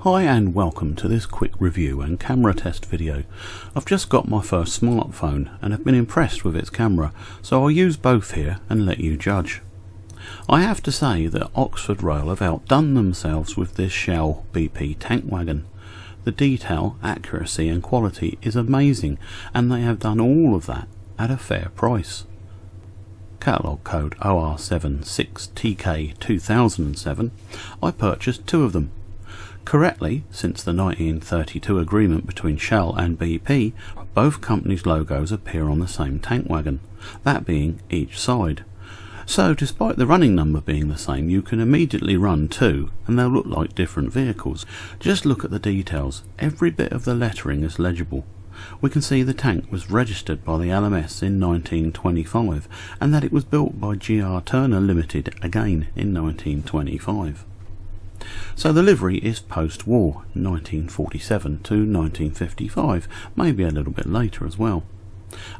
Hi and welcome to this quick review and camera test video. I've just got my first smartphone and have been impressed with its camera, so I'll use both here and let you judge. I have to say that Oxford Rail have outdone themselves with this Shell BP tank wagon. The detail, accuracy and quality is amazing, and they have done all of that at a fair price. Catalogue code OR76TK2007 I purchased two of them. Correctly, since the 1932 agreement between Shell and BP, both companies' logos appear on the same tank wagon, that being each side. So despite the running number being the same, you can immediately run two and they'll look like different vehicles. Just look at the details, every bit of the lettering is legible. We can see the tank was registered by the LMS in 1925 and that it was built by GR Turner Limited again in 1925. So the livery is post-war, 1947 to 1955, maybe a little bit later as well.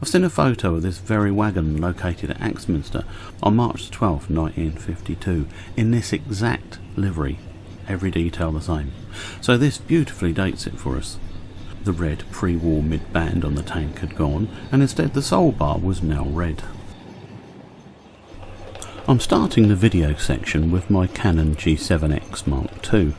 I've seen a photo of this very wagon located at Axminster on March 12, 1952, in this exact livery, every detail the same. So this beautifully dates it for us. The red pre-war mid-band on the tank had gone, and instead the sole bar was now red. I'm starting the video section with my Canon G7X Mark II.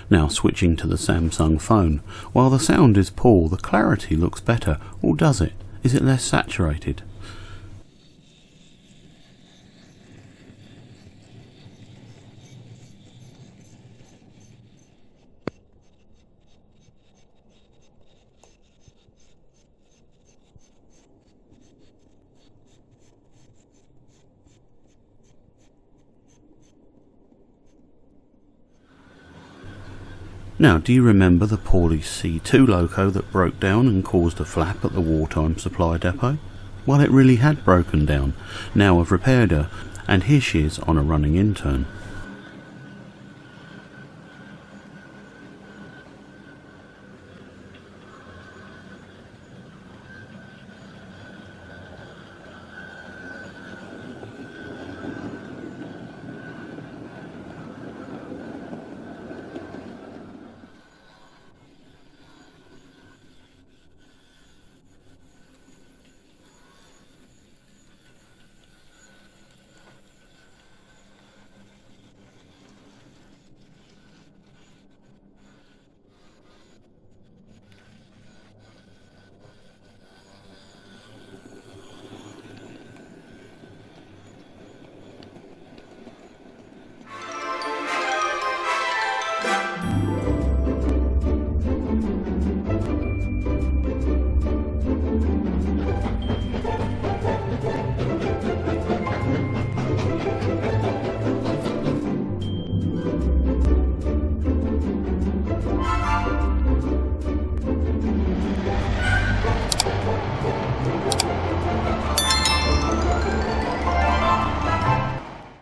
Now switching to the Samsung phone. While the sound is poor, the clarity looks better, or does it? Is it less saturated? Now, do you remember the poorly C2 loco that broke down and caused a flap at the wartime supply depot? Well, it really had broken down. Now I've repaired her, and here she is on a running intern.